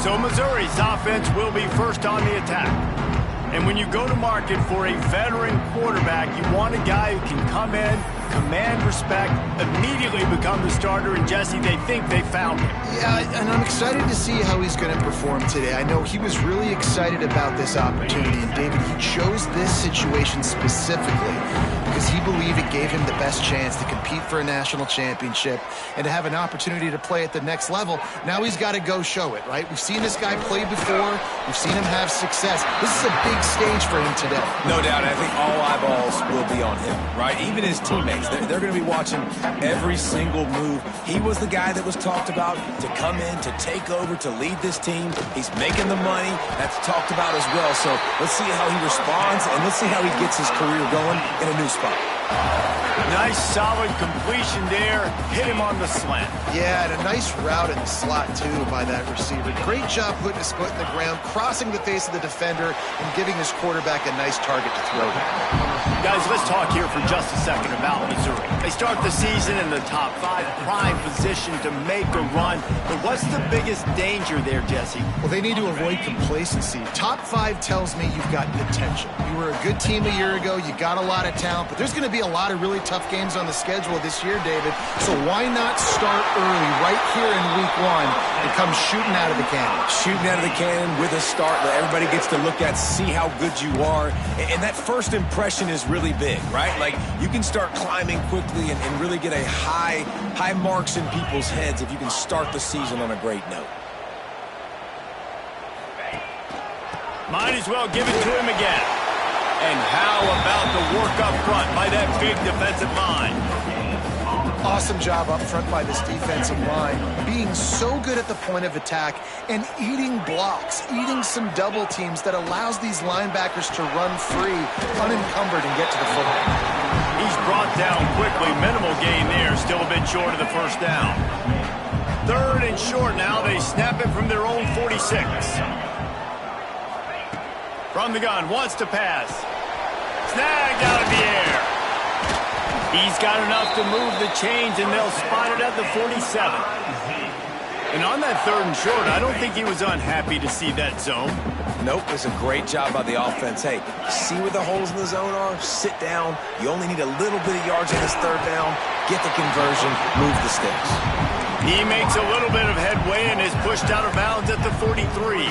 So Missouri's offense will be first on the attack. And when you go to market for a veteran quarterback, you want a guy who can come in, command respect, immediately become the starter, and Jesse, they think they found him. Yeah, and I'm excited to see how he's going to perform today. I know he was really excited about this opportunity, and David, he chose this situation specifically because he believed it gave him the best chance to compete for a national championship and to have an opportunity to play at the next level. Now he's got to go show it, right? We've seen this guy play before. We've seen him have success. This is a big stage for him today. No doubt. I think all eyeballs will be on him, right? Even his teammates. They're going to be watching every single move. He was the guy that was talked about to come in, to take over, to lead this team. He's making the money. That's talked about as well. So let's see how he responds, and let's see how he gets his career going in a new spot. Nice, solid completion there. Hit him on the slant. Yeah, and a nice route in the slot, too, by that receiver. Great job putting his foot in the ground, crossing the face of the defender, and giving his quarterback a nice target to throw to. Guys, let's talk here for just a second about Missouri. They start the season in the top 5, prime position to make a run. But what's the biggest danger there, Jesse? Well, they need to avoid complacency. Top 5 tells me you've got potential. You were a good team a year ago. You got a lot of talent, but there's going to be a lot of really tough games on the schedule this year, David. So why not start early right here in week 1 and come shooting out of the cannon? Shooting out of the cannon with a start that everybody gets to look at, see how good you are. And that first impression is really big, right? Like, you can start climbing quickly and really get a high marks in people's heads if you can start the season on a great note. Might as well give it to him again. And how about the work up front by that big defensive line? Awesome job up front by this defensive line, being so good at the point of attack and eating blocks, eating some double teams that allows these linebackers to run free, unencumbered, and get to the football. He's brought down quickly. Minimal gain there, still a bit short of the first down. 3rd and short now. They snap it from their own 46. From the gun, wants to pass. Snagged out of the air. He's got enough to move the chains, and they'll spot it at the 47. And on that 3rd and short, I don't think he was unhappy to see that zone. Nope, it's a great job by the offense. Hey, see where the holes in the zone are? Sit down. You only need a little bit of yards in this 3rd down. Get the conversion, move the sticks. He makes a little bit of headway and is pushed out of bounds at the 43.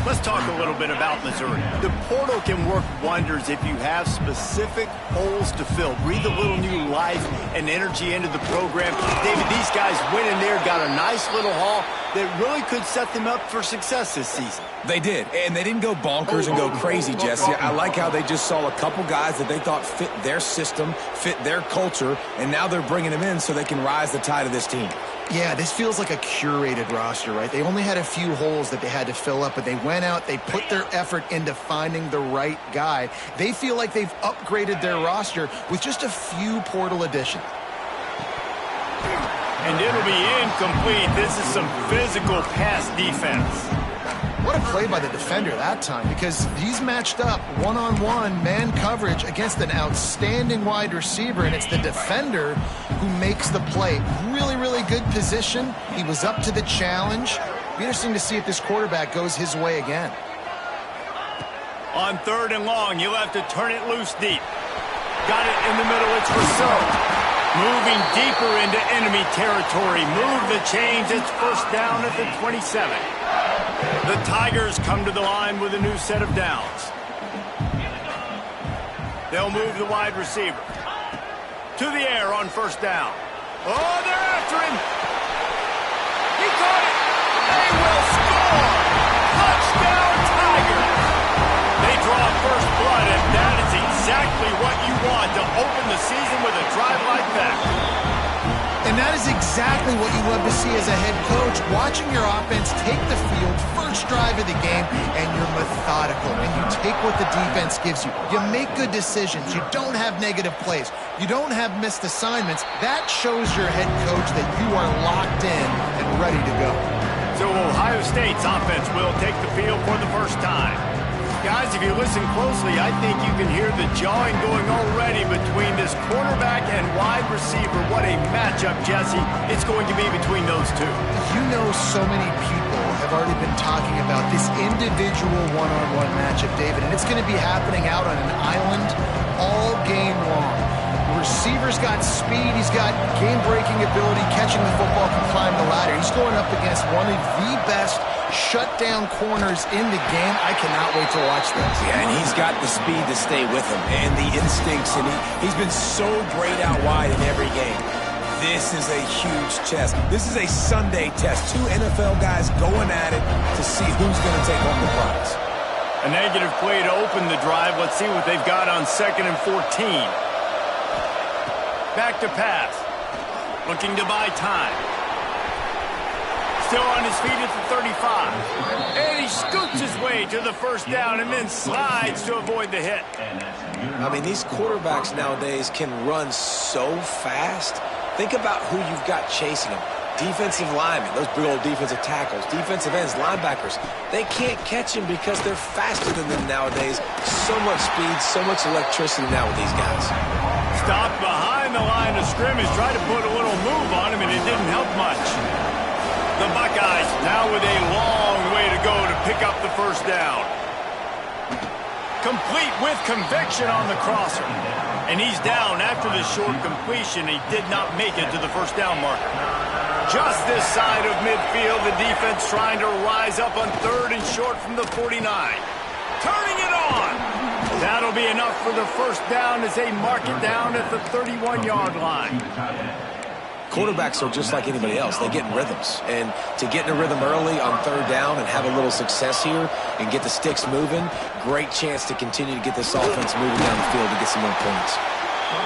Let's talk a little bit about Missouri. The portal can work wonders if you have specific holes to fill. Breathe a little new life and energy into the program. David, these guys went in there, got a nice little haul that really could set them up for success this season. They did, and they didn't go bonkers and go crazy, Jesse. I like how they just saw a couple guys that they thought fit their system, fit their culture, and now they're bringing them in so they can rise the tide of this team. Yeah, this feels like a curated roster, right? They only had a few holes that they had to fill up, but they went out, they put their effort into finding the right guy. They feel like they've upgraded their roster with just a few portal additions. And it'll be incomplete. This is some physical pass defense. What a play by the defender that time, because he's matched up one-on-one man coverage against an outstanding wide receiver, and it's the defender who makes the play. Really, really good position. He was up to the challenge. Be interesting to see if this quarterback goes his way again. On 3rd and long, you'll have to turn it loose deep. Got it in the middle, it's Rousseau. Moving deeper into enemy territory. Move the chains, it's first down at the 27. The Tigers come to the line with a new set of downs. They'll move the wide receiver. To the air on first down. Oh, they're after him. He caught it. They will score. Touchdown, Tigers. They draw first blood, and that is exactly what you want to open the season with a drive like that. And that is exactly what you love to see as a head coach, watching your offense take the field, first drive of the game, and you're methodical, and you take what the defense gives you. You make good decisions. You don't have negative plays. You don't have missed assignments. That shows your head coach that you are locked in and ready to go. So Ohio State's offense will take the field for the first time. Guys, if you listen closely, I think you can hear the jawing going already between this cornerback and wide receiver. What a matchup, Jesse, it's going to be between those two. You know, so many people have already been talking about this individual one-on-one matchup, David, and it's going to be happening out on an island all game long. The receiver's got speed, he's got game-breaking ability, catching the football, can climb the ladder. He's going up against one of the best shutdown corners in the game. I cannot wait to watch this. Yeah, and he's got the speed to stay with him and the instincts, and he's been so great out wide in every game. This is a huge test. This is a Sunday test. Two NFL guys going at it to see who's going to take home the prize. A negative play to open the drive. Let's see what they've got on 2nd and 14. Back to pass. Looking to buy time. Still on his feet at the 35. And he scoots his way to the first down and then slides to avoid the hit. I mean, these quarterbacks nowadays can run so fast. Think about who you've got chasing them. Defensive linemen, those big old defensive tackles, defensive ends, linebackers. They can't catch him because they're faster than them nowadays. So much speed, so much electricity now with these guys. Stopped behind the line of scrimmage. Tried to put a little move on him, and it didn't help much. The Buckeyes now with a long way to go to pick up the first down. Complete with conviction on the crosser. And he's down after the short completion. He did not make it to the first down marker. Just this side of midfield, the defense trying to rise up on 3rd and short from the 49. Turning it on. That'll be enough for the first down as they mark it down at the 31-yard line. Quarterbacks are just like anybody else. They get in rhythms. And to get in a rhythm early on 3rd down and have a little success here and get the sticks moving, great chance to continue to get this offense moving down the field to get some more points.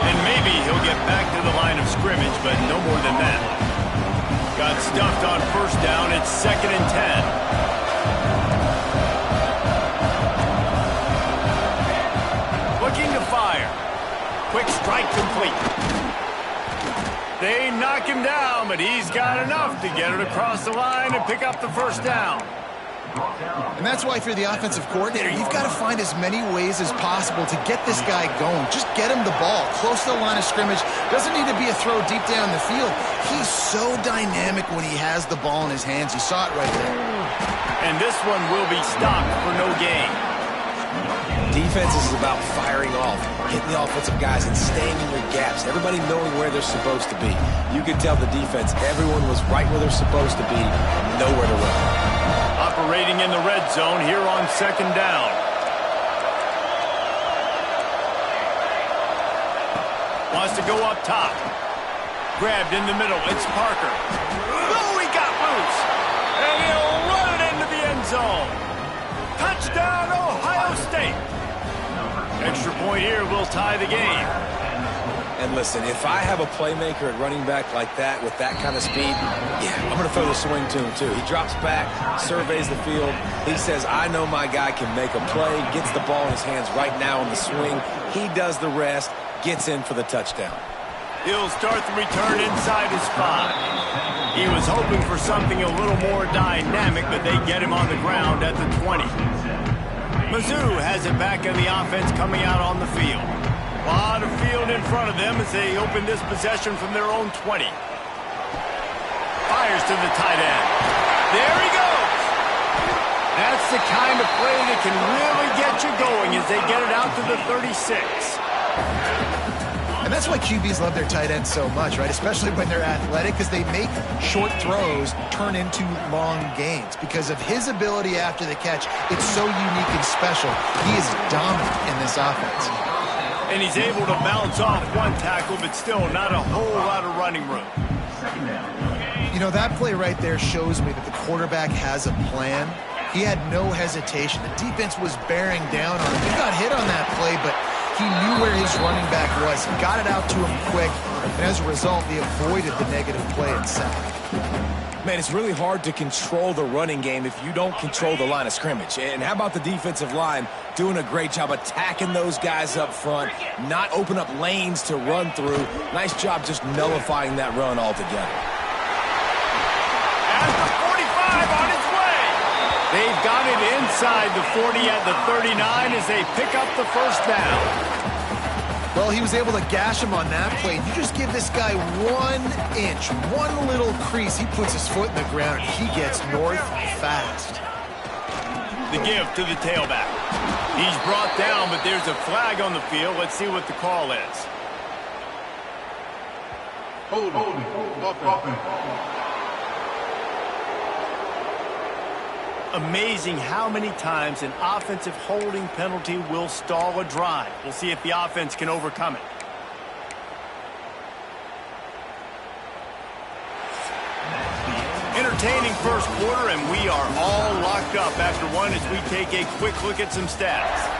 And maybe he'll get back to the line of scrimmage, but no more than that. Got stuffed on first down. It's 2nd and 10. Looking to fire. Quick strike complete. They knock him down, but he's got enough to get it across the line and pick up the first down. And that's why if you're the offensive coordinator, you've got to find as many ways as possible to get this guy going. Just get him the ball close to the line of scrimmage. Doesn't need to be a throw deep down the field. He's so dynamic when he has the ball in his hands. You saw it right there. And this one will be stopped for no gain. Defense is about firing off, hitting the offensive guys and staying in your gaps. Everybody knowing where they're supposed to be. You could tell the defense, everyone was right where they're supposed to be, nowhere to run. Operating in the red zone here on 2nd down. Wants to go up top. Grabbed in the middle. It's Parker. Oh, he got loose. And he'll run it into the end zone. Touchdown, Ohio State. Extra point here will tie the game. And listen, if I have a playmaker at running back like that with that kind of speed, yeah, I'm going to throw the swing to him too. He drops back, surveys the field. He says, I know my guy can make a play, gets the ball in his hands right now on the swing. He does the rest, gets in for the touchdown. He'll start the return inside his 5. He was hoping for something a little more dynamic, but they get him on the ground at the 20. Mizzou has it back in the offense coming out on the field. A lot of field in front of them as they open this possession from their own 20. Fires to the tight end. There he goes. That's the kind of play that can really get you going as they get it out to the 36. And that's why QBs love their tight ends so much, right? Especially when they're athletic, because they make short throws turn into long gains. Because of his ability after the catch, it's so unique and special. He is dominant in this offense. And he's able to bounce off one tackle, but still not a whole lot of running room. You know, that play right there shows me that the quarterback has a plan. He had no hesitation. The defense was bearing down on him. He got hit on that play, but he knew where his running back was. He got it out to him quick, and as a result, they avoided the negative play and sack. Man, it's really hard to control the running game if you don't control the line of scrimmage. And how about the defensive line doing a great job attacking those guys up front, not open up lanes to run through. Nice job just nullifying that run altogether. At the 45 on its way. They've got it inside the 40 at the 39 as they pick up the first down. Well, he was able to gash him on that play. You just give this guy 1 inch, one little crease. He puts his foot in the ground, and he gets north fast. The give to the tailback. He's brought down, but there's a flag on the field. Let's see what the call is. Amazing how many times an offensive holding penalty will stall a drive. We'll see if the offense can overcome it. Entertaining first quarter, and we are all locked up after one as we take a quick look at some stats.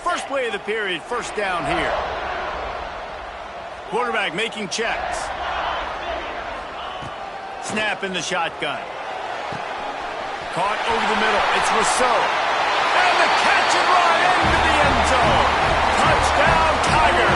First play of the period, first down here. Quarterback making checks. Snap in the shotgun. Caught over the middle. It's Rousseau. And the catch and run into the end zone. Touchdown, Tiger.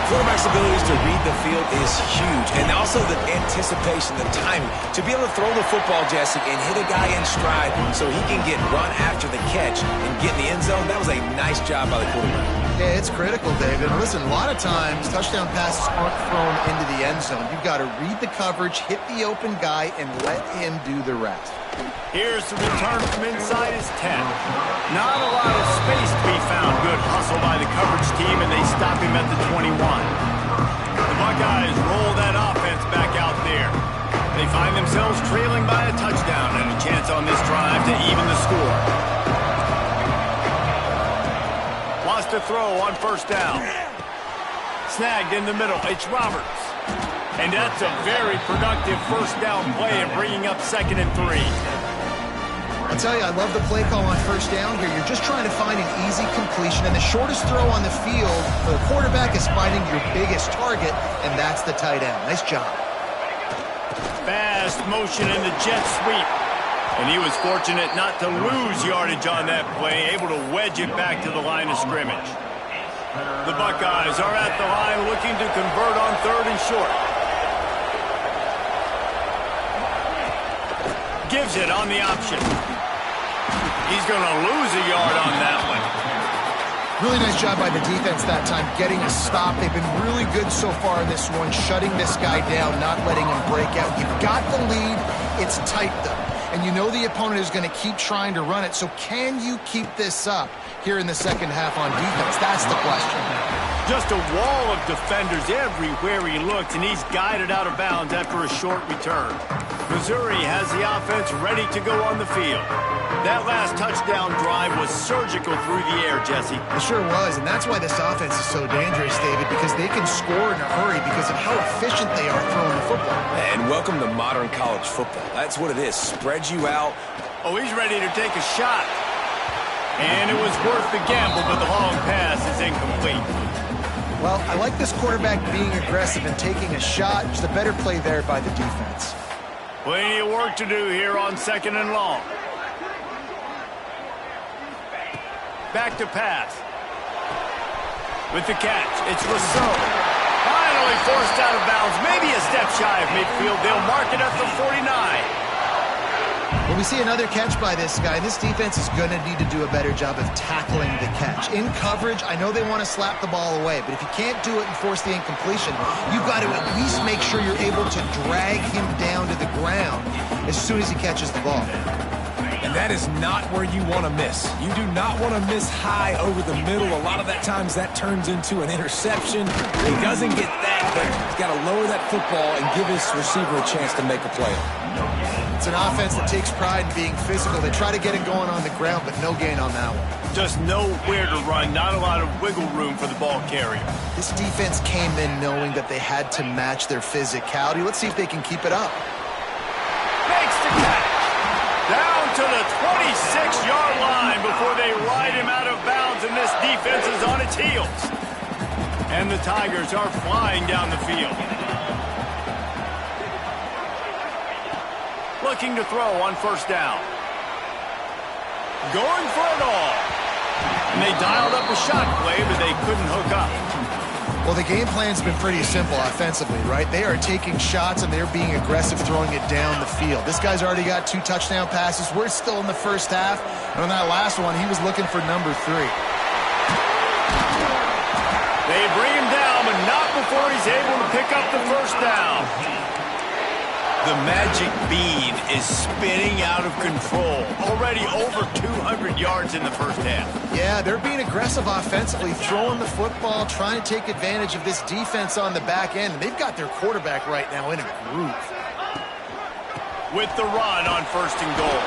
Quarterback's abilities to read the field is huge, and also the anticipation, the timing. To be able to throw the football, Jesse, and hit a guy in stride so he can get run after the catch and get in the end zone, that was a nice job by the quarterback. Yeah, it's critical, David. Listen, a lot of times touchdown passes aren't thrown into the end zone. You've got to read the coverage, hit the open guy, and let him do the rest. Here's the return from inside his 10. Not a lot of space to be found. Good hustle by the coverage team, and they stop him at the 21. The Buckeyes roll that offense back out there. They find themselves trailing by a touchdown and a chance on this drive to even the score. Wants to throw on first down. Snagged in the middle. It's Roberts. And that's a very productive first down play and bringing up 2nd and 3. I'll tell you, I love the play call on first down here. You're just trying to find an easy completion, and the shortest throw on the field for the quarterback is finding your biggest target, and that's the tight end. Nice job. Fast motion in the jet sweep. And he was fortunate not to lose yardage on that play, able to wedge it back to the line of scrimmage. The Buckeyes are at the line looking to convert on 3rd and short. Gives it on the option. He's going to lose a yard on that one. Really nice job by the defense that time, getting a stop. They've been really good so far in this one, shutting this guy down, not letting him break out. You've got the lead. It's tight, though. And you know the opponent is going to keep trying to run it. So can you keep this up here in the second half on defense? That's the question. Just a wall of defenders everywhere he looked, and he's guided out of bounds after a short return. Missouri has the offense ready to go on the field. That last touchdown drive was surgical through the air, Jesse. It sure was, and that's why this offense is so dangerous, David, because they can score in a hurry because of how efficient they are throwing the football. And welcome to modern college football. That's what it is. Spread you out. Oh, he's ready to take a shot. And it was worth the gamble, but the long pass is incomplete. Well, I like this quarterback being aggressive and taking a shot. Just a better play there by the defense. Plenty of work to do here on 2nd and long. Back to pass. With the catch, it's Rousseau. Finally forced out of bounds. Maybe a step shy of midfield. They'll mark it at the 49. Well, we see another catch by this guy. This defense is going to need to do a better job of tackling the catch. In coverage, I know they want to slap the ball away, but if you can't do it and force the incompletion, you've got to at least make sure you're able to drag him down to the ground as soon as he catches the ball. And that is not where you want to miss. You do not want to miss high over the middle. A lot of that times that turns into an interception. He doesn't get that, but he's got to lower that football and give his receiver a chance to make a play. It's an offense that takes pride in being physical. They try to get it going on the ground, but no gain on that one. Just nowhere to run, not a lot of wiggle room for the ball carrier. This defense came in knowing that they had to match their physicality. Let's see if they can keep it up. Makes the catch. Down to the 26-yard line before they ride him out of bounds, and this defense is on its heels. And the Tigers are flying down the field. Looking to throw on first down. Going for it all. And they dialed up a shot play, but they couldn't hook up. Well, the game plan's been pretty simple offensively, right? They are taking shots and they're being aggressive throwing it down the field. This guy's already got 2 touchdown passes. We're still in the first half. And on that last one, he was looking for number 3. They bring him down, but not before he's able to pick up the first down. The magic bean is spinning out of control. Already over 200 yards in the first half. Yeah, they're being aggressive offensively, throwing the football, trying to take advantage of this defense on the back end. And they've got their quarterback right now in a groove. With the run on 1st and goal.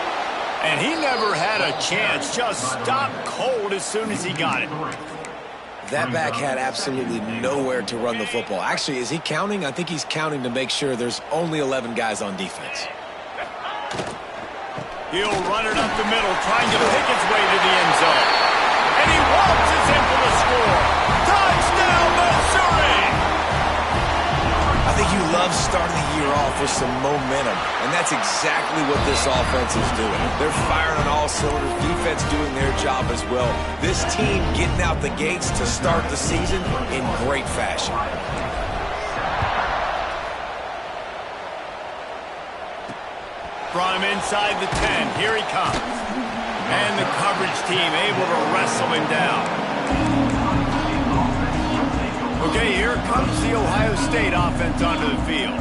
And he never had a chance. Just stopped cold as soon as he got it. That back had absolutely nowhere to run the football. Actually, is he counting? I think he's counting to make sure there's only 11 guys on defense. He'll run it up the middle, trying to pick his way to the end zone. And he waltzes in for the score. Touchdown, Missouri! I think you love starting the year off with some momentum, and that's exactly what this offense is doing. They're firing on all cylinders, defense doing their job as well. This team getting out the gates to start the season in great fashion. From inside the 10, here he comes. And the coverage team able to wrestle him down. Okay, here comes the Ohio State offense onto the field.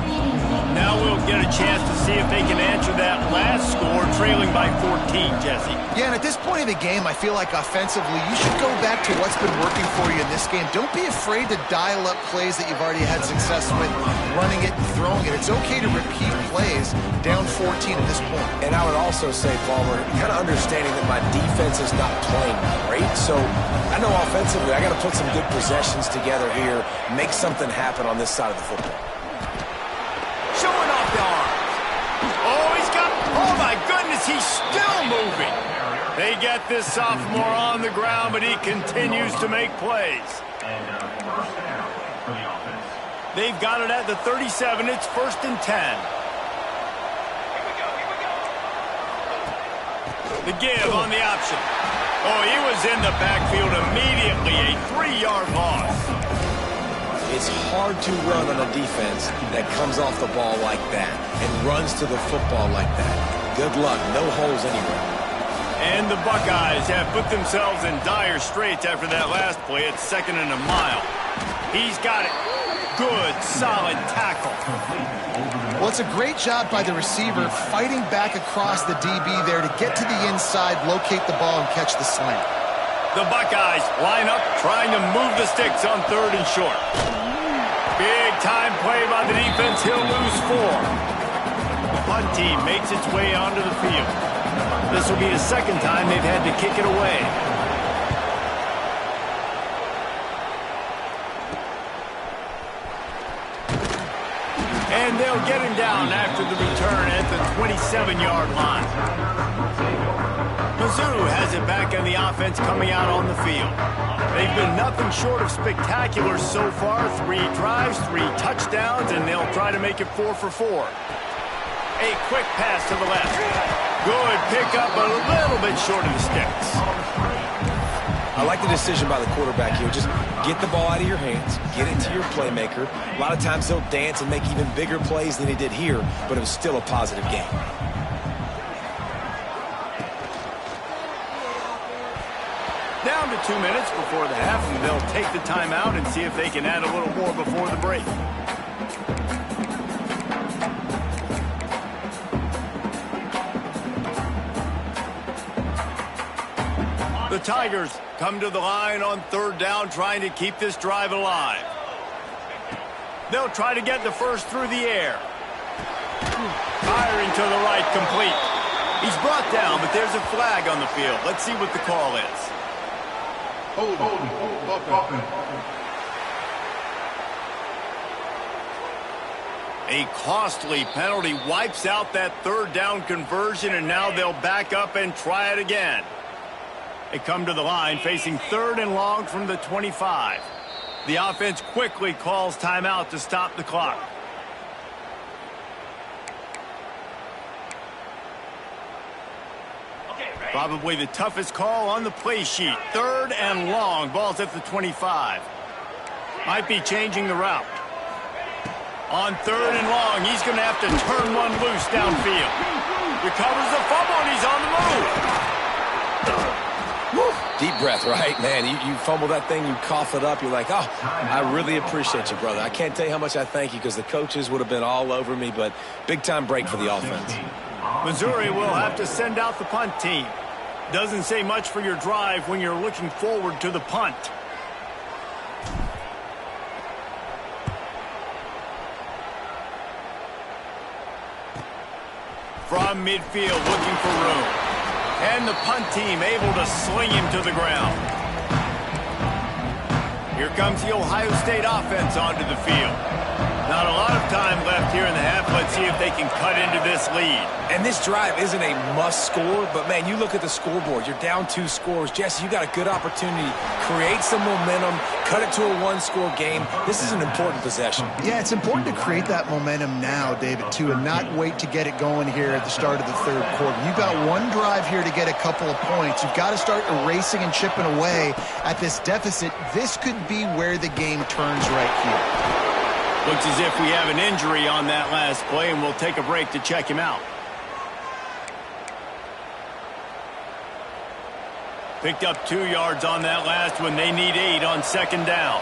Now we'll get a chance to see if they can answer that last score, trailing by 14, Jesse. Yeah, and at this point of the game, I feel like offensively, you should go back to what's been working for you in this game. Don't be afraid to dial up plays that you've already had success with, running it and throwing it. It's okay to repeat plays down 14 at this point. And I would also say, Palmer, kind of understanding that my defense is not playing great, so I know offensively I got to put some good possessions together here, make something happen on this side of the football. Showing off the arms. Oh, oh my goodness, he's still moving. They get this sophomore on the ground, but he continues to make plays. They've got it at the 37. It's 1st and 10. The give on the option. Oh, he was in the backfield immediately. A 3-yard loss. It's hard to run on a defense that comes off the ball like that and runs to the football like that. Good luck. No holes anywhere. And the Buckeyes have put themselves in dire straits after that last play. It's 2nd and a mile. He's got it. Good, solid tackle. Well, it's a great job by the receiver fighting back across the DB there to get to the inside, locate the ball, and catch the slant. The Buckeyes line up, trying to move the sticks on 3rd and short. Big time play by the defense. He'll lose 4. The punt team makes its way onto the field. This will be the 2nd time they've had to kick it away. And they'll get him down after the return at the 27-yard line. Mizzou has it back on the offense coming out on the field. They've been nothing short of spectacular so far. 3 drives, 3 touchdowns, and they'll try to make it 4 for 4. A quick pass to the left. Good pickup, a little bit short of the sticks. I like the decision by the quarterback here. Just get the ball out of your hands, get it to your playmaker. A lot of times he'll dance and make even bigger plays than he did here, but it was still a positive game. Down to 2 minutes before the half, and they'll take the timeout and see if they can add a little more before the break. The Tigers come to the line on 3rd down, trying to keep this drive alive. They'll try to get the first through the air. Firing to the right, complete. He's brought down, but there's a flag on the field. Let's see what the call is. A costly penalty wipes out that 3rd down conversion, and now they'll back up and try it again. They come to the line facing 3rd and long from the 25. The offense quickly calls timeout to stop the clock. Probably the toughest call on the play sheet. 3rd and long. Ball's at the 25. Might be changing the route. On 3rd and long, he's going to have to turn one loose downfield. Recovers the fumble, and he's on the move. Deep breath, right? Man, you fumble that thing, you cough it up, you're like, oh, I really appreciate you, brother. I can't tell you how much I thank you because the coaches would have been all over me, but big-time break for the offense. Missouri will have to send out the punt team. Doesn't say much for your drive when you're looking forward to the punt. From midfield, looking for room. And the punt team able to sling him to the ground. Here comes the Ohio State offense onto the field. Not a lot of time left here in the half. Let's see if they can cut into this lead. And this drive isn't a must score, but, man, you look at the scoreboard. You're down 2 scores. Jesse, you got a good opportunity. Create some momentum. Cut it to a 1-score game. This is an important possession. Yeah, it's important to create that momentum now, David, too, and not wait to get it going here at the start of the 3rd quarter. You've got one drive here to get a couple of points. You've got to start erasing and chipping away at this deficit. This could be where the game turns right here. Looks as if we have an injury on that last play, and we'll take a break to check him out. Picked up 2 yards on that last one. They need 8 on 2nd down.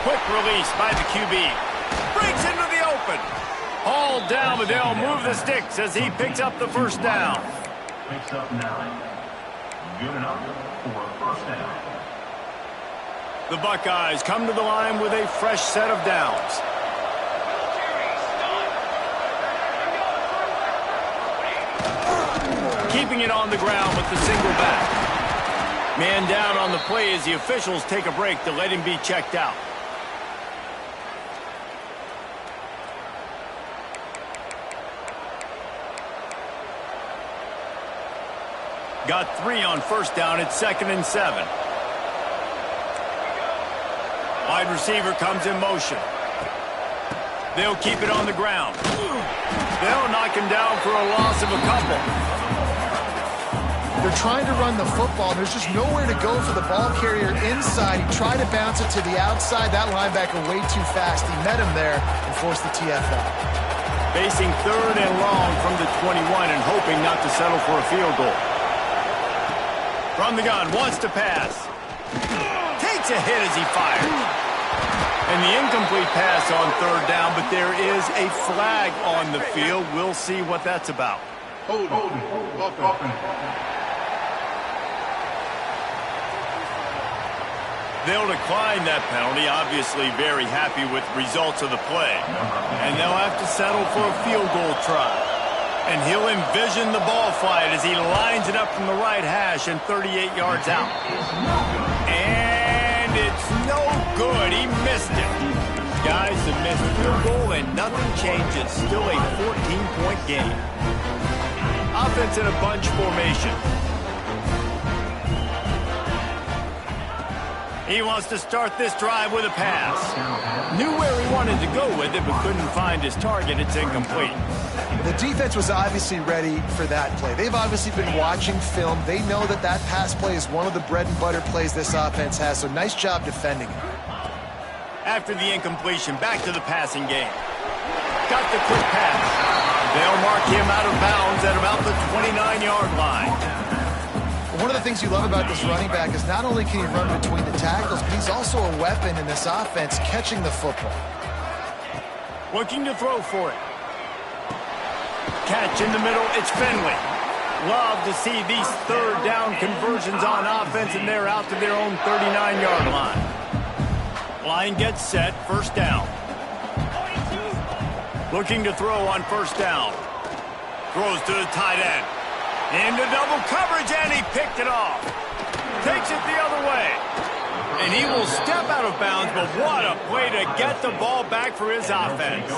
Quick release by the QB. Breaks into the open. Hauled down, but they'll move the sticks as he picks up the 1st down. Picks up 9. Good enough for a 1st down. The Buckeyes come to the line with a fresh set of downs. Keeping it on the ground with the single back. Man down on the play as the officials take a break to let him be checked out. Got 3 on 1st down at 2nd and 7. Wide receiver comes in motion. They'll keep it on the ground. They'll knock him down for a loss of a couple. They're trying to run the football. There's just nowhere to go for the ball carrier inside. He tried to bounce it to the outside. That linebacker way too fast. He met him there and forced the TFL. Facing 3rd and long from the 21 and hoping not to settle for a field goal. From the gun, wants to pass. Takes a hit as he fires. And the incomplete pass on 3rd down, but there is a flag on the field. We'll see what that's about. Hold. They'll decline that penalty, obviously very happy with the results of the play. And they'll have to settle for a field goal try. And he'll envision the ball flight as he lines it up from the right hash and 38 yards out. And it's no good. He missed it. Guys, a missed field goal and nothing changes. Still a 14-point game. Offense in a bunch formation. He wants to start this drive with a pass. Knew where he wanted to go with it, but couldn't find his target. It's incomplete. The defense was obviously ready for that play. They've obviously been watching film. They know that that pass play is one of the bread and butter plays this offense has, so nice job defending it. After the incompletion, back to the passing game. Got the quick pass. They'll mark him out of bounds at about the 29-yard line. One of the things you love about this running back is not only can he run between the tackles, but he's also a weapon in this offense catching the football. Looking to throw for it. Catch in the middle, it's Finley. Love to see these 3rd down conversions on offense, and they're out to their own 39-yard line. Line gets set, 1st down. Looking to throw on 1st down. Throws to the tight end. Into double coverage, and he picked it off. Takes it the other way. And he will step out of bounds, but what a play to get the ball back for his offense.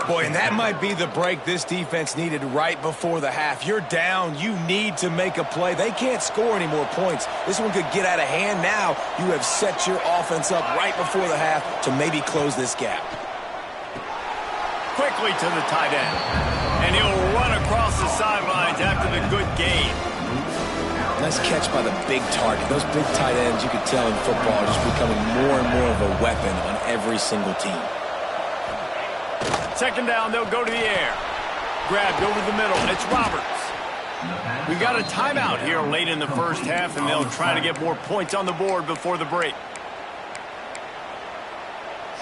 Boy, and that might be the break this defense needed right before the half. You're down. You need to make a play. They can't score any more points. This one could get out of hand now. You have set your offense up right before the half to maybe close this gap. Quickly to the tight end. And he'll run across the sidelines after the good gain. Nice catch by the big target. Those big tight ends, you can tell in football, are just becoming more and more of a weapon on every single team. Second down, they'll go to the air. Grabbed over the middle. It's Roberts. We got a timeout here late in the first half, and they'll try to get more points on the board before the break.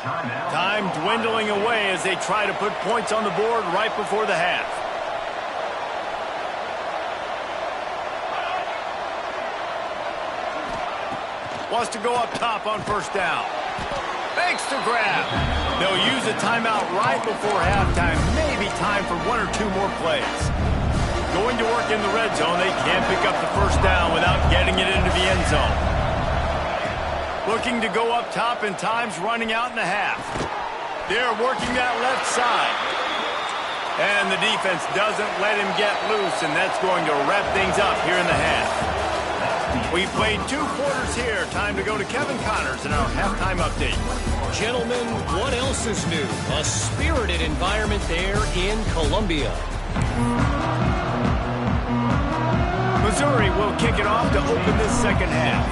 Time dwindling away as they try to put points on the board right before the half. Wants to go up top on first down. Fakes to grab. They'll use a timeout right before halftime. Maybe time for one or two more plays. Going to work in the red zone. They can't pick up the first down without getting it into the end zone. Looking to go up top, and time's running out in the half. They're working that left side. And the defense doesn't let him get loose, and that's going to wrap things up here in the half. We played 2 quarters here. Time to go to Kevin Connors in our halftime update. Gentlemen, what else is new? A spirited environment there in Columbia. Missouri will kick it off to open this second half.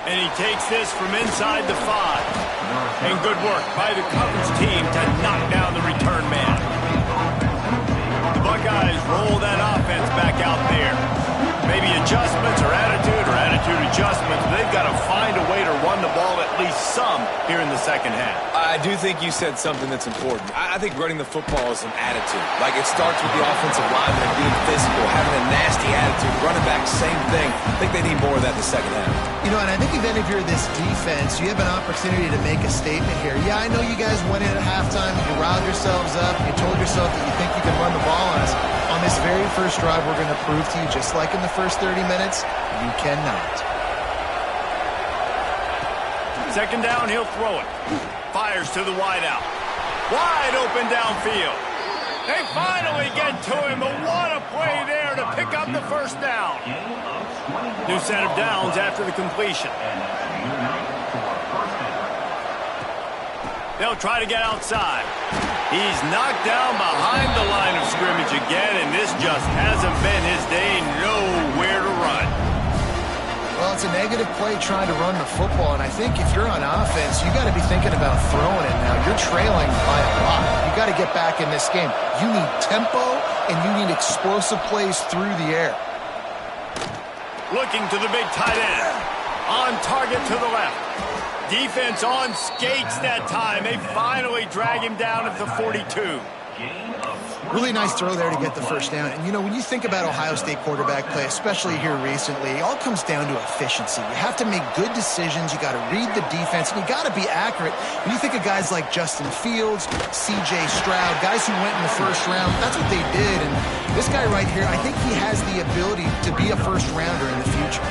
And he takes this from inside the 5. And good work by the coverage team to knock down the return man. The Buckeyes roll that offense back out there. Maybe adjustments or attitude adjustments. They've got to find a way to run the ball at least some here in the second half. I do think you said something that's important. I think running the football is an attitude. Like, it starts with the offensive lineman being physical, having a nasty attitude. Running back, same thing. I think they need more of that in the second half. You know, and I think even if you're this defense, you have an opportunity to make a statement here. Yeah, I know you guys went in at halftime, you riled yourselves up, you told yourself that you think you can run the ball on us. On this very first drive, we're going to prove to you, just like in the first 30 minutes, you cannot. Second down, he'll throw it. Fires to the wideout. Wide open downfield. They finally get to him, but what a play there to pick up the first down. New set of downs after the completion. They'll try to get outside. He's knocked down behind the line of scrimmage again, and this just hasn't been his day. Nowhere to run. Well, it's a negative play trying to run the football, and I think if you're on offense, you got to be thinking about throwing it now. You're trailing by a lot. You got to get back in this game. You need tempo, and you need explosive plays through the air. Looking to the big tight end. On target to the left. Defense on skates that time. They finally drag him down at the 42. Really nice throw there to get the first down. And, you know, when you think about Ohio State quarterback play, especially here recently, it all comes down to efficiency. You have to make good decisions. You got to read the defense, and you got to be accurate. When you think of guys like Justin Fields, C.J. Stroud, guys who went in the first round, that's what they did. And this guy right here, I think he has the ability to be a first-rounder in the future.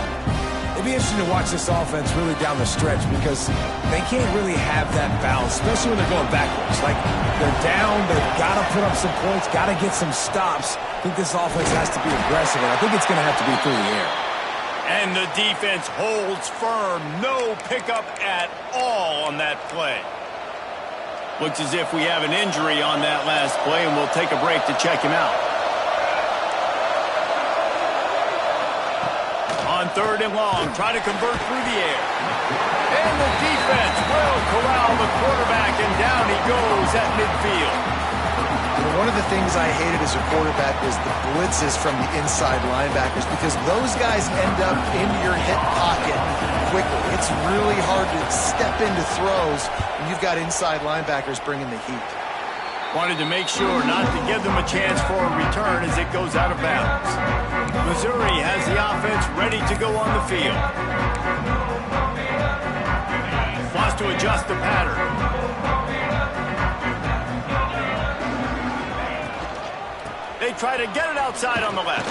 It'd be interesting to watch this offense really down the stretch because they can't really have that balance, especially when they're going backwards. Like, they're down, they've got to put up some points, got to get some stops. I think this offense has to be aggressive, and I think it's going to have to be through the air. And the defense holds firm. No pickup at all on that play. Looks as if we have an injury on that last play, and we'll take a break to check him out. On third and long, try to convert through the air. And the defense will corral the quarterback, and down he goes at midfield. You know, one of the things I hated as a quarterback was the blitzes from the inside linebackers, because those guys end up in your hip pocket quickly. It's really hard to step into throws when you've got inside linebackers bringing the heat. Wanted to make sure not to give them a chance for a return as it goes out of bounds. Missouri has the offense ready to go on the field. Wants to adjust the pattern. They try to get it outside on the left.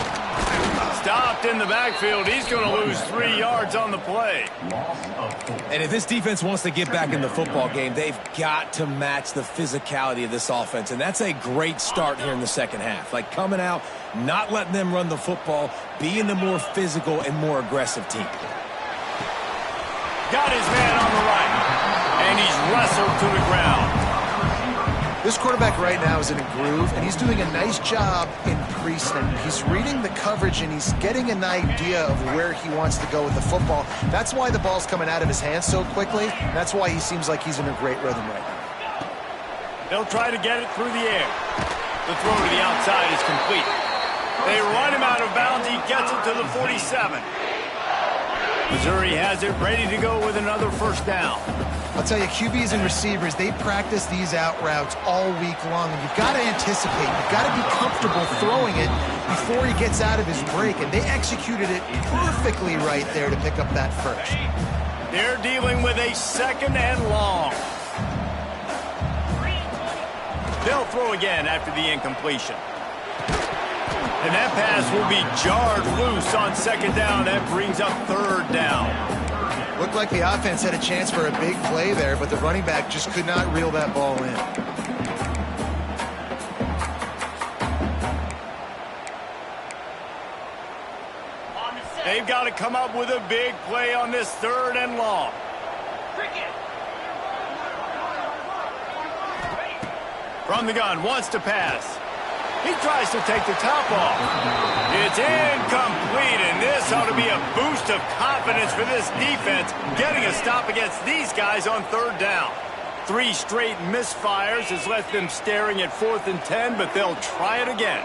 Stopped in the backfield. He's going to lose 3 yards on the play. And if this defense wants to get back in the football game, they've got to match the physicality of this offense. And that's a great start here in the second half. Like, coming out, not letting them run the football, being the more physical and more aggressive team. Got his man on the right. And wrestled to the ground. This quarterback right now is in a groove, and he's doing a nice job in pre-snap. He's reading the coverage, and he's getting an idea of where he wants to go with the football. That's why the ball's coming out of his hands so quickly. That's why he seems like he's in a great rhythm right now. They'll try to get it through the air. The throw to the outside is complete. They run him out of bounds. He gets it to the 47. Missouri has it ready to go with another first down. I'll tell you, QBs and receivers, they practice these out routes all week long, and you've got to anticipate. You've got to be comfortable throwing it before he gets out of his break, and they executed it perfectly right there to pick up that first. They're dealing with a second and long. They'll throw again after the incompletion. And that pass will be jarred loose on second down. That brings up third down. Looked like the offense had a chance for a big play there, but the running back just could not reel that ball in. They've got to come up with a big play on this third and long. From the gun, wants to pass. He tries to take the top off. It's incomplete, and this ought to be a boost of confidence for this defense, getting a stop against these guys on third down. 3 straight misfires has left them staring at 4th and 10, but they'll try it again.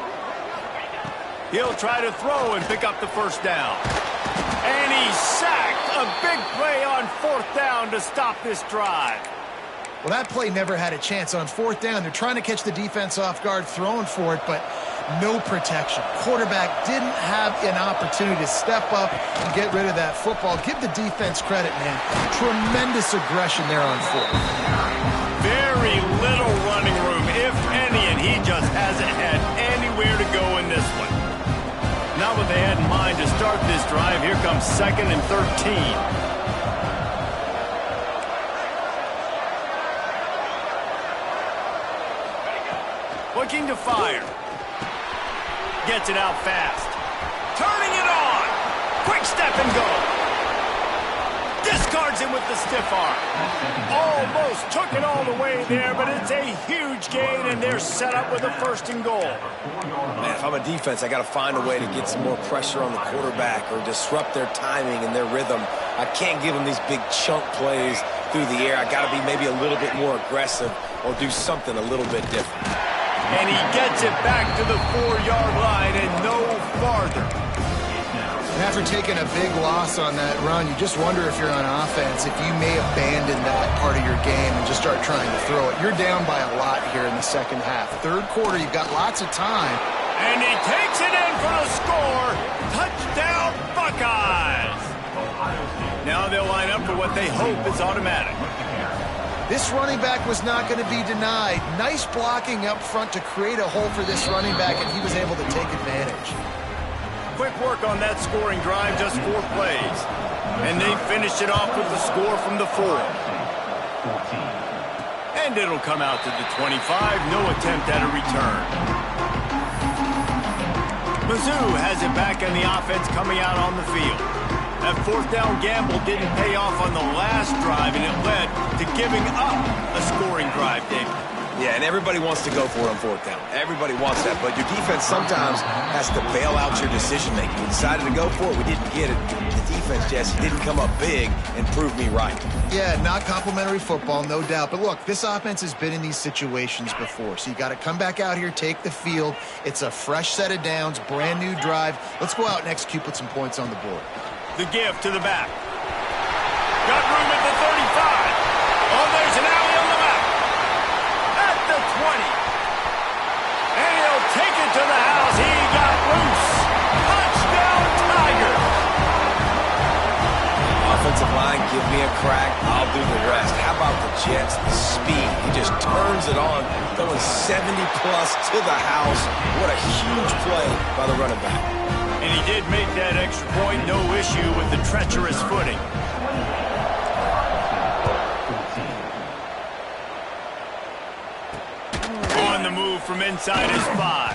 He'll try to throw and pick up the first down. And he's sacked. A big play on 4th down to stop this drive. Well, that play never had a chance. On 4th down, they're trying to catch the defense off guard, throwing for it, but no protection. Quarterback didn't have an opportunity to step up and get rid of that football. Give the defense credit, man. Tremendous aggression there on 4th. Very little running room, if any, and he just hasn't had anywhere to go in this one. Not what they had in mind to start this drive. Here comes 2nd and 13. Looking to fire. Gets it out fast. Turning it on. Quick step and go. Discards him with the stiff arm. Almost took it all the way there, but it's a huge gain, and they're set up with a 1st and goal. Man, if I'm a defense, I got to find a way to get some more pressure on the quarterback or disrupt their timing and their rhythm. I can't give them these big chunk plays through the air. I got to be maybe a little bit more aggressive or do something a little bit different. And he gets it back to the 4-yard line and no farther. And after taking a big loss on that run, you just wonder if you're on offense, if you may abandon that part of your game and just start trying to throw it. You're down by a lot here in the second half. Third quarter, you've got lots of time. And he takes it in for the score. Touchdown, Buckeyes. Now they'll line up for what they hope is automatic. This running back was not going to be denied. Nice blocking up front to create a hole for this running back, and he was able to take advantage. Quick work on that scoring drive, just 4 plays. And they finished it off with the score from the 4. And it'll come out to the 25. No attempt at a return. Mizzou has it back on the offense coming out on the field. That 4th down gamble didn't pay off on the last drive, and it led to giving up a scoring drive, David. Yeah, and everybody wants to go for it on 4th down. Everybody wants that, but your defense sometimes has to bail out your decision-making. We decided to go for it. We didn't get it. The defense, Jesse, didn't come up big and prove me right. Yeah, not complimentary football, no doubt. But look, this offense has been in these situations before, so you got to come back out here, take the field. It's a fresh set of downs, brand new drive. Let's go out and execute, put some points on the board. The give to the back. Got room at the 35. Oh, there's an alley on the back. At the 20. And he'll take it to the house. He got loose. Touchdown, Tiger. Offensive line, give me a crack. I'll do the rest. How about the Jets? The speed. He just turns it on, going 70-plus to the house. What a huge play by the running back. And he did make that extra point, no issue with the treacherous footing. On the move from inside his 5.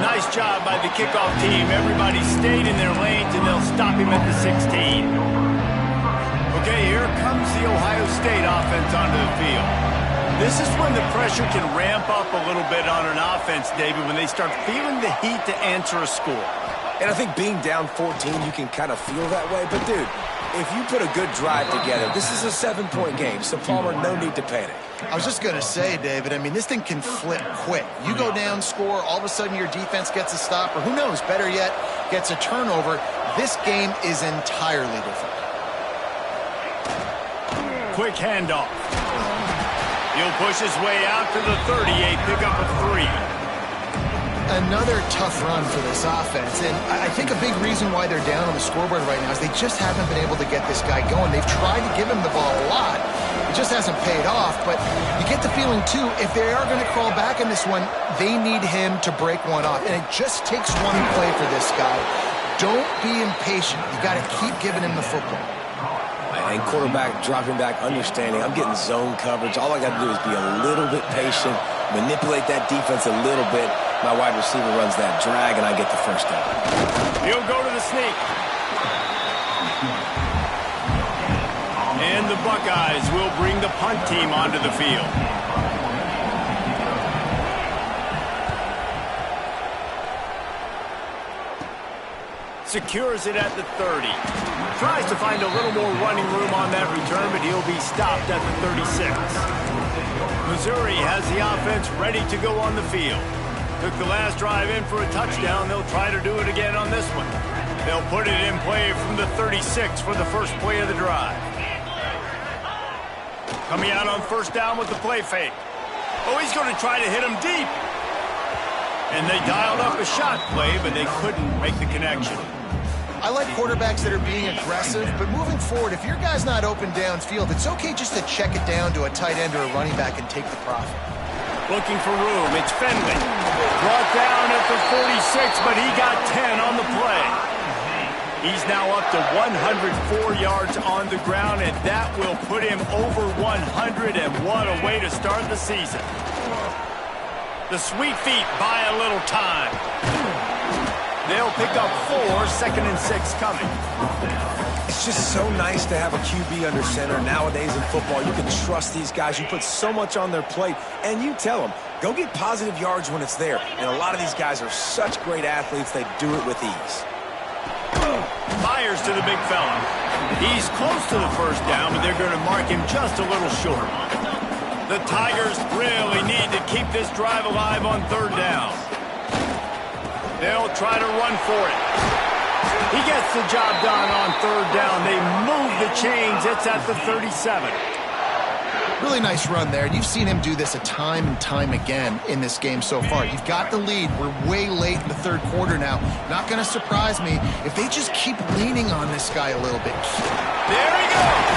Nice job by the kickoff team. Everybody stayed in their lanes, and they'll stop him at the 16. Okay, here comes the Ohio State offense onto the field. This is when the pressure can ramp up a little bit on an offense, David, when they start feeling the heat to answer a score. And I think being down 14, you can kind of feel that way. But, dude, if you put a good drive together, this is a 7-point game. So, Palmer, no need to panic. I was just going to say, David, I mean, this thing can flip quick. You go down, score, all of a sudden your defense gets a stop, or who knows, better yet, gets a turnover. This game is entirely different. Quick handoff. He'll push his way out to the 38, pickup of 3. Another tough run for this offense, and I think a big reason why they're down on the scoreboard right now is they just haven't been able to get this guy going. They've tried to give him the ball a lot. It just hasn't paid off, but you get the feeling, too, if they are going to crawl back in this one, they need him to break one off, and it just takes one play for this guy. Don't be impatient. You got to keep giving him the football. And quarterback dropping back, understanding I'm getting zone coverage. All I got to do is be a little bit patient, manipulate that defense a little bit. My wide receiver runs that drag, and I get the first down. He'll go to the sneak. And the Buckeyes will bring the punt team onto the field. Secures it at the 30. Tries to find a little more running room on that return, but he'll be stopped at the 36. Missouri has the offense ready to go on the field. Took the last drive in for a touchdown. They'll try to do it again on this one. They'll put it in play from the 36 for the first play of the drive. Coming out on first down with the play fake. Oh, he's going to try to hit him deep. And they dialed up a shot play, but they couldn't make the connection. I like quarterbacks that are being aggressive, but moving forward, if your guy's not open downfield, it's okay just to check it down to a tight end or a running back and take the profit. Looking for room. It's Fenley. Brought down at the 46, but he got 10 on the play. He's now up to 104 yards on the ground, and that will put him over 100, and what a way to start the season. The sweet feet buy a little time. They'll pick up 4, 2nd and 6 coming. It's just so nice to have a QB under center. Nowadays in football, you can trust these guys. You put so much on their plate, and you tell them, go get positive yards when it's there. And a lot of these guys are such great athletes, they do it with ease. Fires to the big fella. He's close to the first down, but they're going to mark him just a little short. The Tigers really need to keep this drive alive on third down. They'll try to run for it. He gets the job done on third down. They move the chains. It's at the 37. Really nice run there. You've seen him do this a time and time again in this game so far. You've got the lead. We're way late in the third quarter now. Not going to surprise me if they just keep leaning on this guy a little bit. There he goes.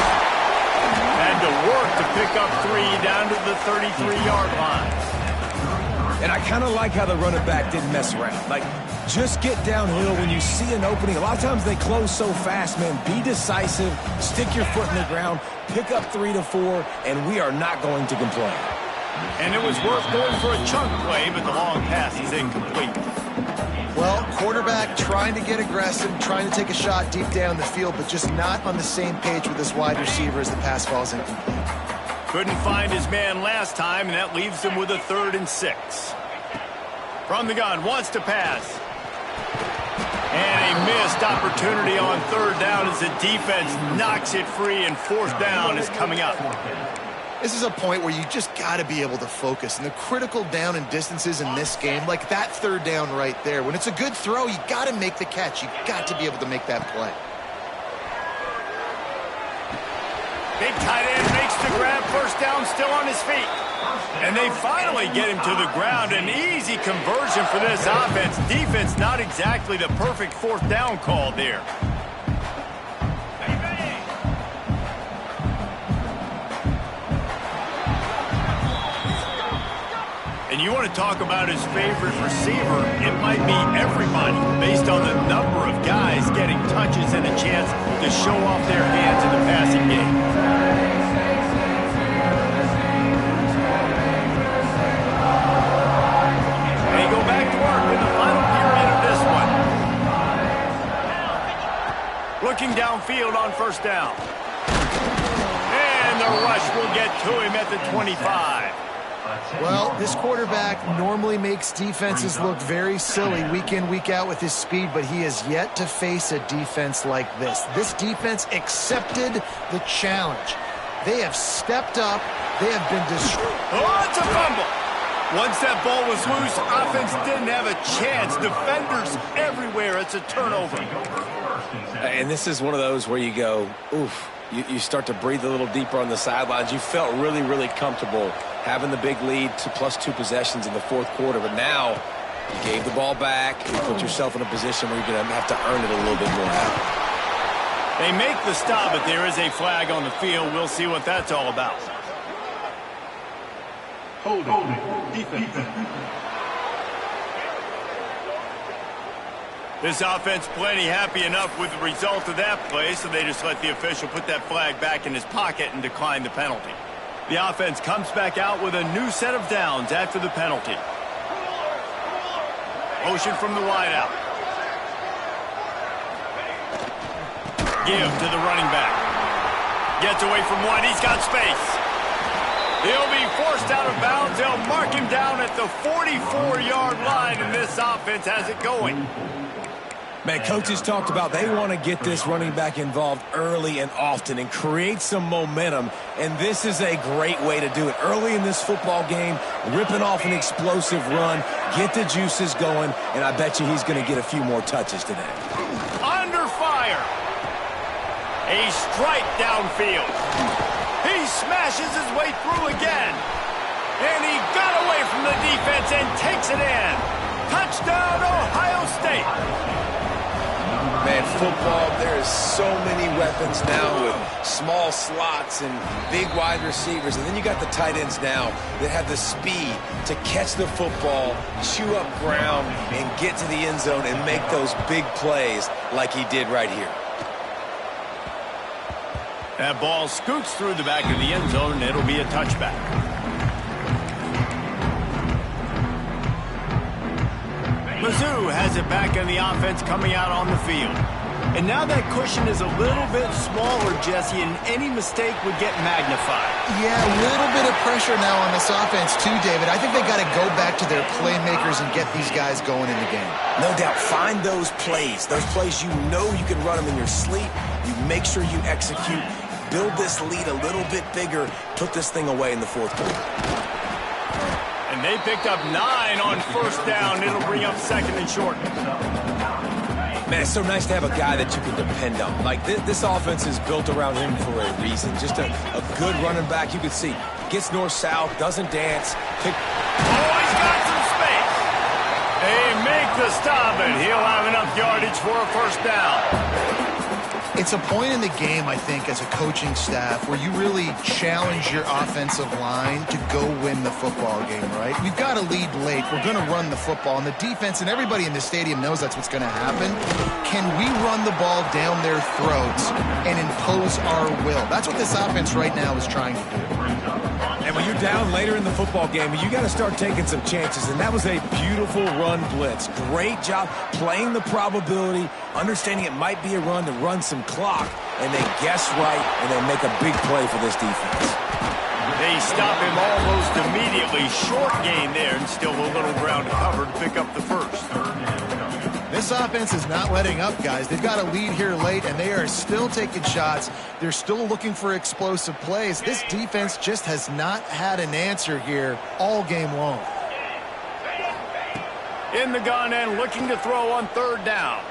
Had to work to pick up 3 down to the 33-yard line. And I kind of like how the running back didn't mess around. Like, just get downhill when you see an opening. A lot of times they close so fast, man. Be decisive, stick your foot in the ground, pick up 3 to 4, and we are not going to complain. And it was worth going for a chunk play, but the long pass is incomplete. Well, quarterback trying to get aggressive, trying to take a shot deep down the field, but just not on the same page with his wide receiver as the pass falls incomplete. Couldn't find his man last time, and that leaves him with a 3rd and 6. From the gun, wants to pass. And a missed opportunity on third down as the defense knocks it free, and fourth down is coming up. This is a point where you just got to be able to focus. And the critical down and distances in this game, like that third down right there, when it's a good throw, you got to make the catch. You got to be able to make that play. Big tight end makes the grab, first down, still on his feet. And they finally get him to the ground. An easy conversion for this offense. Defense not exactly the perfect fourth down call there. And you want to talk about his favorite receiver, it might be everybody based on the number of guys getting touches and a chance to show off their hands in the passing game. They go back to work in the final period of this one. Looking downfield on first down. a rush will get to him at the 25. Well, this quarterback normally makes defenses look very silly week in, week out with his speed, but he has yet to face a defense like this. This defense accepted the challenge. They have stepped up. They have been destroyed. Oh, it's a fumble. Once that ball was loose, offense didn't have a chance. Defenders everywhere. It's a turnover. And this is one of those where you go, oof. You start to breathe a little deeper on the sidelines. You felt really, really comfortable having the big lead to +2 possessions in the fourth quarter. But now you gave the ball back. You put yourself in a position where you're going to have to earn it a little bit more. They make the stop, but there is a flag on the field. We'll see what that's all about. Holding. Defense. This offense plenty happy enough with the result of that play, so they just let the official put that flag back in his pocket and decline the penalty. The offense comes back out with a new set of downs after the penalty. Motion from the wideout. Give to the running back. Gets away from one. He's got space. He'll be forced out of bounds. They'll mark him down at the 44-yard line, and this offense has it going. Man, coaches talked about they want to get this running back involved early and often and create some momentum, and this is a great way to do it. Early in this football game, ripping off an explosive run, get the juices going, and I bet you he's going to get a few more touches today. Under fire. A strike downfield. He smashes his way through again. And he got away from the defense and takes it in. Touchdown, Ohio State. Man, football, there is so many weapons now with small slots and big wide receivers. And then you got the tight ends now that have the speed to catch the football, chew up ground, and get to the end zone and make those big plays like he did right here. That ball scoots through the back of the end zone, and it'll be a touchback. Mizzou has it back in the offense coming out on the field. And now that cushion is a little bit smaller, Jesse, and any mistake would get magnified. Yeah, a little bit of pressure now on this offense too, David. I think they got to go back to their playmakers and get these guys going in the game. No doubt. Find those plays you know you can run them in your sleep. You make sure you execute. Build this lead a little bit bigger. Put this thing away in the fourth quarter. And they picked up 9 on first down. It'll bring up second and short. Man, it's so nice to have a guy that you can depend on. Like, this offense is built around him for a reason. Just a good running back. You can see, gets north-south, doesn't dance. Oh, he's got some space. They make the stop, and he'll have enough yardage for a first down. It's a point in the game, I think, as a coaching staff where you really challenge your offensive line to go win the football game, right? We've got to lead late. We're going to run the football. And the defense and everybody in the stadium knows that's what's going to happen. Can we run the ball down their throats and impose our will? That's what this offense right now is trying to do. And when you're down later in the football game, you got to start taking some chances. And that was a beautiful run blitz. Great job playing the probability, understanding it might be a run to run some clock, and they guess right, and they make a big play for this defense. They stop him almost immediately. Short gain there, and still a little ground to cover to pick up the first. This offense is not letting up, guys. They've got a lead here late, and they are still taking shots. They're still looking for explosive plays. This defense just has not had an answer here all game long. In the gun and looking to throw on third down.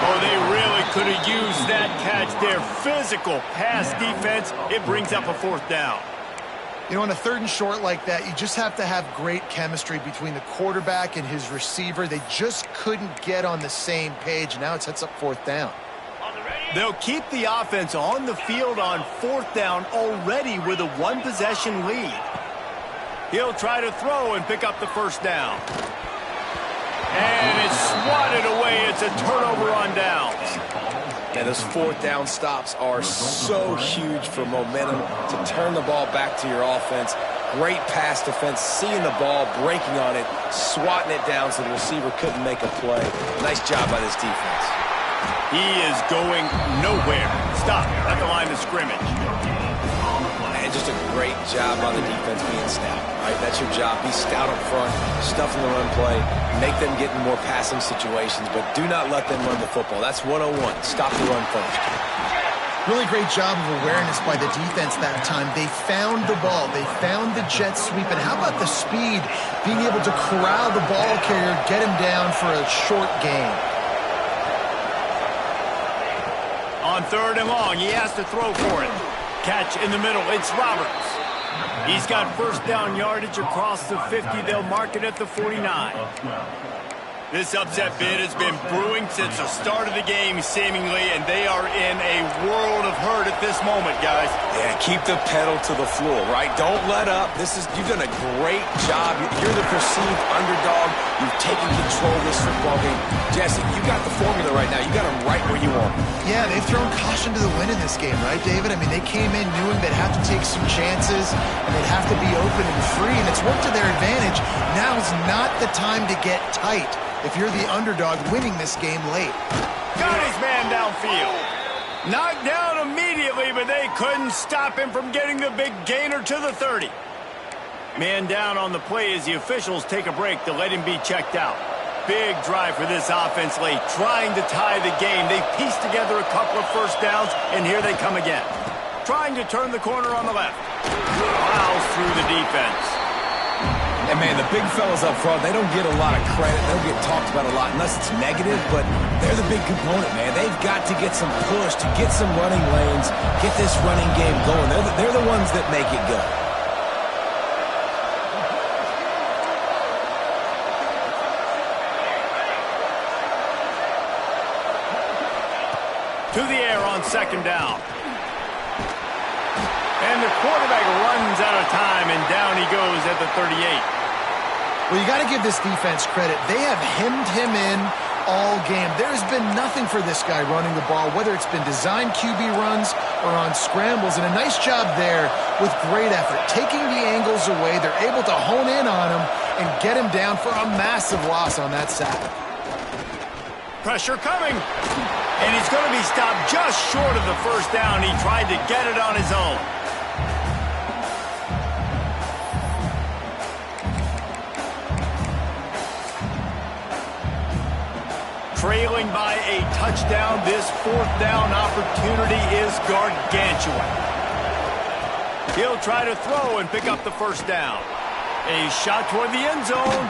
Oh, they really could have used that catch there. Physical pass defense. It brings up a fourth down. You know, on a third and short like that, you just have to have great chemistry between the quarterback and his receiver. They just couldn't get on the same page. Now it sets up fourth down. They'll keep the offense on the field on fourth down already with a one-possession lead. He'll try to throw and pick up the first down. And it's swatted away. It's a turnover on downs. And those fourth down stops are so huge for momentum to turn the ball back to your offense. Great pass defense, seeing the ball, breaking on it, swatting it down so the receiver couldn't make a play. Nice job by this defense. He is going nowhere. Stop at the line of scrimmage. And just a great job by the defense being stout, right? That's your job. Be stout up front, stuff in the run play, make them get in more passing situations, but do not let them run the football. That's 101. Stop the run first. Really great job of awareness by the defense that time. They found the ball. They found the jet sweep. And how about the speed? Being able to corral the ball carrier, get him down for a short gain. On 3rd and long, he has to throw for it. Catch in the middle, it's Roberts. He's got first down yardage across the 50. They'll mark it at the 49. This upset bid has been brewing since the start of the game, seemingly, and they are in a world of hurt at this moment, guys. Yeah, keep the pedal to the floor, right? Don't let up. You've done a great job. You're the perceived underdog. You've taken control of this football game. Jesse, you got the formula right now. You got them right where you want them. Yeah, they've thrown caution to the wind in this game, right, David? I mean, they came in knowing they'd have to take some chances, and they'd have to be open and free, and it's worked to their advantage. Now's not the time to get tight if you're the underdog winning this game late. Got his man downfield. Knocked down immediately, but they couldn't stop him from getting the big gainer to the 30. Man down on the play as the officials take a break to let him be checked out. Big drive for this offense late, trying to tie the game. They pieced together a couple of first downs, and here they come again. Trying to turn the corner on the left. Plows through the defense. And, man, the big fellas up front, they don't get a lot of credit. They don't get talked about a lot unless it's negative, but they're the big component, man. They've got to get some push, to get some running lanes, get this running game going. They're the ones that make it go. To the air on 2nd down. And the quarterback runs out of time, and down he goes at the 38. Well, you got to give this defense credit. They have hemmed him in all game. There's been nothing for this guy running the ball, whether it's been designed QB runs or on scrambles, and a nice job there with great effort. Taking the angles away, they're able to hone in on him and get him down for a massive loss on that sack. Pressure coming. And he's going to be stopped just short of the first down. He tried to get it on his own. Trailing by a touchdown, this 4th down opportunity is gargantuan. He'll try to throw and pick up the first down. A shot toward the end zone.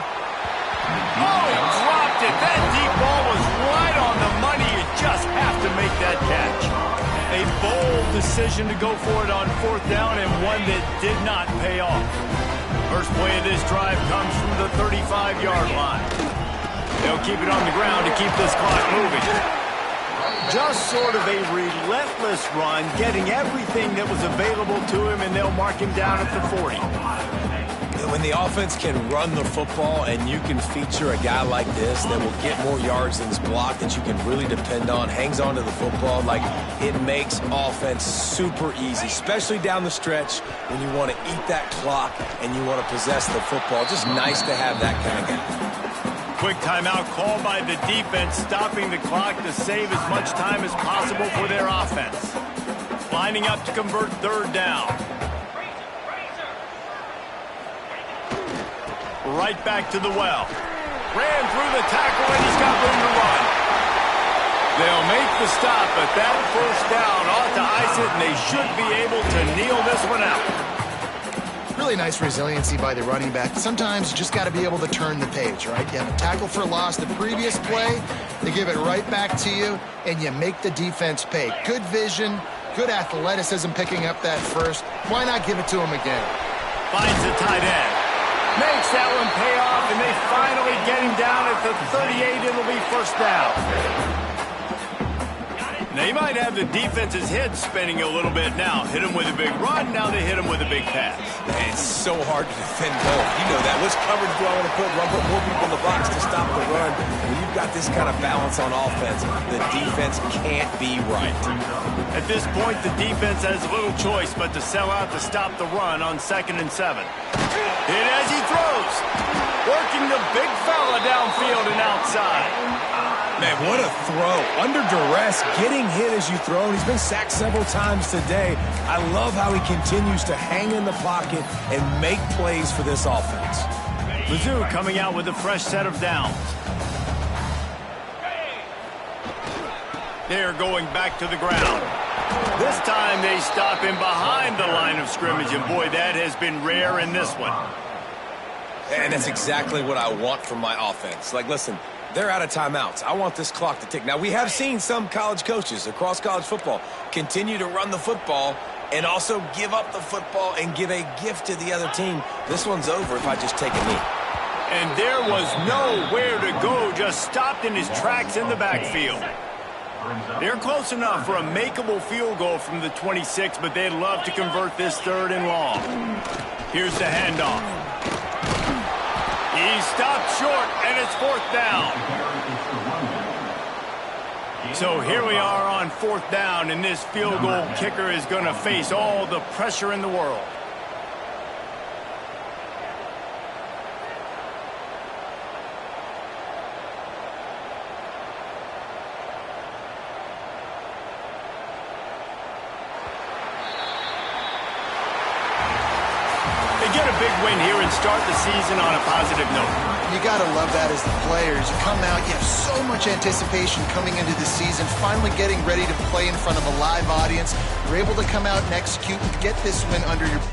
Oh, he dropped it. That deep ball was right on the money. You just have to make that catch. A bold decision to go for it on 4th down, and one that did not pay off. First play of this drive comes from the 35-yard line. They'll keep it on the ground to keep this clock moving. Just sort of a relentless run, getting everything that was available to him, and they'll mark him down at the 40. When the offense can run the football and you can feature a guy like this that will get more yards than his block, that you can really depend on, hangs on to the football, like, it makes offense super easy, especially down the stretch when you want to eat that clock and you want to possess the football. Just nice to have that kind of guy. Quick timeout called by the defense, stopping the clock to save as much time as possible for their offense. Lining up to convert 3rd down. Right back to the well. Ran through the tackle, and he's got room to run. They'll make the stop, but that first down ought to ice it, and they should be able to kneel this one out. Really nice resiliency by the running back. Sometimes you just got to be able to turn the page, right? You have a tackle for loss the previous play, they give it right back to you, and you make the defense pay. Good vision, good athleticism picking up that first. Why not give it to him again? Finds the tight end. Makes that one pay off, and they finally get him down at the 38. It'll be first down. They might have the defense's head spinning a little bit now. Hit him with a big run, now they hit him with a big pass. And it's so hard to defend both. You know that. Which coverage do I want to put? Run, put more people in the box to stop the run. When you've got this kind of balance on offense, the defense can't be right. At this point, the defense has little choice but to sell out to stop the run on 2nd and 7. And as he throws, working the big fella downfield and outside. Man, what a throw. Under duress, getting hit as you throw, and he's been sacked several times today. I love how he continues to hang in the pocket and make plays for this offense. Mizzou coming out with a fresh set of downs. They're going back to the ground. This time they stop him behind the line of scrimmage, and boy, that has been rare in this one. And that's exactly what I want from my offense. Like, listen, they're out of timeouts. I want this clock to tick. Now, we have seen some college coaches across college football continue to run the football and also give up the football and give a gift to the other team. This one's over if I just take a knee. And there was nowhere to go, just stopped in his tracks in the backfield. They're close enough for a makeable field goal from the 26, but they'd love to convert this 3rd and long. Here's the handoff. He stopped short, and it's 4th down. So here we are on 4th down, and this field goal kicker is going to face all the pressure in the world. Get a big win here and start the season on a positive note. You got to love that as the players. You come out, you have so much anticipation coming into the season, finally getting ready to play in front of a live audience. You're able to come out and execute and get this win under your